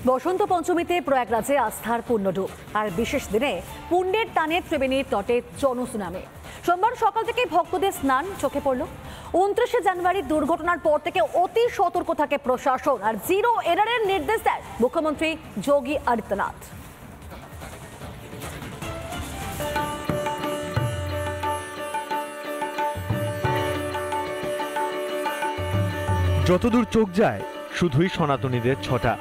বসন্ত পঞ্চমীতে প্রয়াগরাজে আস্থার পুণ্যডুব আর বিশেষ দিনে পুণ্যের টানে ত্রিবেণীর তটে জনসুনামি। সোমবার সকাল থেকে ভক্তদের স্নান চোখে পড়ল। 29শে জানুয়ারি দুর্ঘটনার পর থেকে অতি সতর্ক থাকে প্রশাসন আর জিরো এরারের নির্দেশ দেয় মুখ্যমন্ত্রী যোগী আদিত্যনাথ। যতদূর চোখ যায় শুধুই সনাতনীদের ছটা।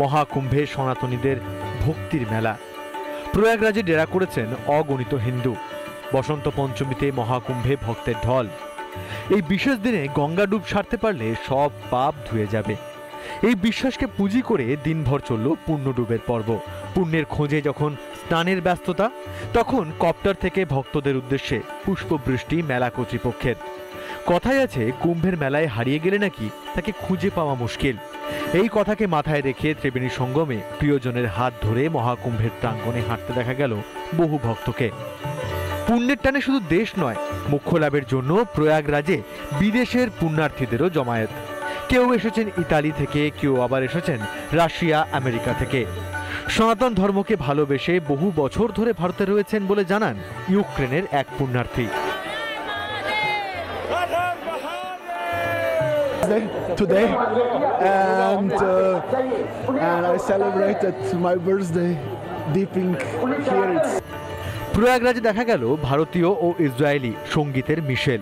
মহাকুম্ভে সনাতনীদের ভক্তির মেলা। প্রয়াগরাজে ডেরা করেছেন অগণিত হিন্দু। বসন্ত পঞ্চমীতে মহাকুম্ভে ভক্তের ঢল। এই বিশেষ দিনে গঙ্গা ডুব সারতে পারলে সব পাপ ধুয়ে যাবে, এই বিশ্বাসকে পুঁজি করে দিনভর চলল পুণ্যডুবের পর্ব। পুণ্যের খোঁজে যখন স্নানের ব্যস্ততা, তখন কপ্টার থেকে ভক্তদের উদ্দেশ্যে পুষ্পবৃষ্টি মেলা কর্তৃপক্ষের। কথাই আছে, কুম্ভের মেলায় হারিয়ে গেলে নাকি তাকে খুঁজে পাওয়া মুশকিল। এই কথাকে মাথায় রেখে ত্রিবেণী সঙ্গমে প্রিয়জনের হাত ধরে মহাকুম্ভের প্রাঙ্গণে হাঁটতে দেখা গেল বহু ভক্তকে। পুণ্যের টানে শুধু দেশ নয়, মোক্ষ লাভের জন্য প্রয়াগরাজে বিদেশের পুণ্যার্থীদেরও জমায়েত। কেউ এসেছেন ইতালি থেকে, কেউ আবার এসেছেন রাশিয়া, আমেরিকা থেকে। সনাতন ধর্মকে ভালোবেসে বহু বছর ধরে ভারতে রয়েছেন বলে জানান ইউক্রেনের এক পুণ্যার্থী। Today and I celebrated my birthday dipping here. প্রয়াগরাজে দেখা গেল ভারতীয় ও ইসরায়েলি সঙ্গীতের মিশেল।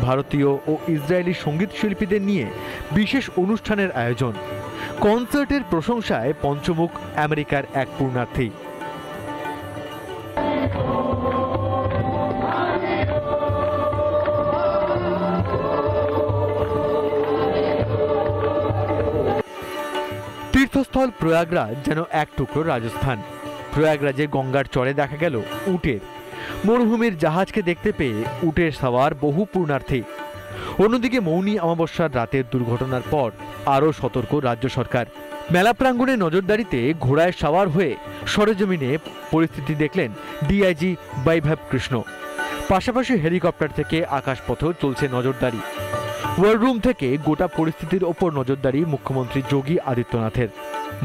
ভারতীয় ও ইসরায়েলি সঙ্গীত শিল্পীদের নিয়ে বিশেষ অনুষ্ঠানের আয়োজন। কনসার্টের প্রশংসায় পঞ্চমুখ আমেরিকার এক পুণ্যার্থী। তীর্থস্থল প্রয়াগরাজ যেন এক টুকরো রাজস্থান। প্রয়াগরাজে গঙ্গার চরে দেখা গেল উটের। মরুভূমির জাহাজকে দেখতে পেয়ে উটের সাওয়ার বহু পুণ্যার্থী। অন্যদিকে মৌনী অমাবস্যার রাতের দুর্ঘটনার পর আরও সতর্ক রাজ্য সরকার। মেলা প্রাঙ্গণে নজরদারিতে ঘোড়ায় সাওয়ার হয়ে সরেজমিনে পরিস্থিতি দেখলেন ডিআইজি বৈভব কৃষ্ণ। পাশাপাশি হেলিকপ্টার থেকে আকাশপথেও চলছে নজরদারি। ওয়ার রুম থেকে গোটা পরিস্থিতির ওপর নজরদারি মুখ্যমন্ত্রী যোগী আদিত্যনাথের।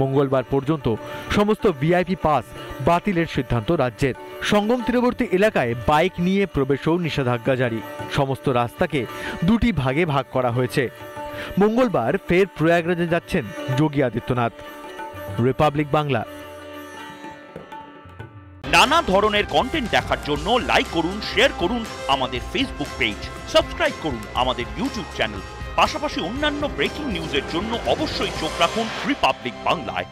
মঙ্গলবার পর্যন্ত সমস্ত ভিআইপি পাস বাতিলের সিদ্ধান্ত রাজ্যের। সঙ্গম তীরবর্তী এলাকায় বাইক নিয়ে প্রবেশও নিষেধাজ্ঞা জারি। সমস্ত রাস্তাকে দুটি ভাগে ভাগ করা হয়েছে। মঙ্গলবার ফের প্রয়াগরাজে যাচ্ছেন যোগী আদিত্যনাথ। রিপাবলিক বাংলা। নানা ধরনের কন্টেন্ট দেখার জন্য লাইক করুন, শেয়ার করুন আমাদের ফেসবুক পেজ, সাবস্ক্রাইব করুন আমাদের ইউটিউব চ্যানেল। পাশাপাশি অন্যান্য ব্রেকিং নিউজের জন্য অবশ্যই চোখ রাখুন রিপাবলিক বাংলায়।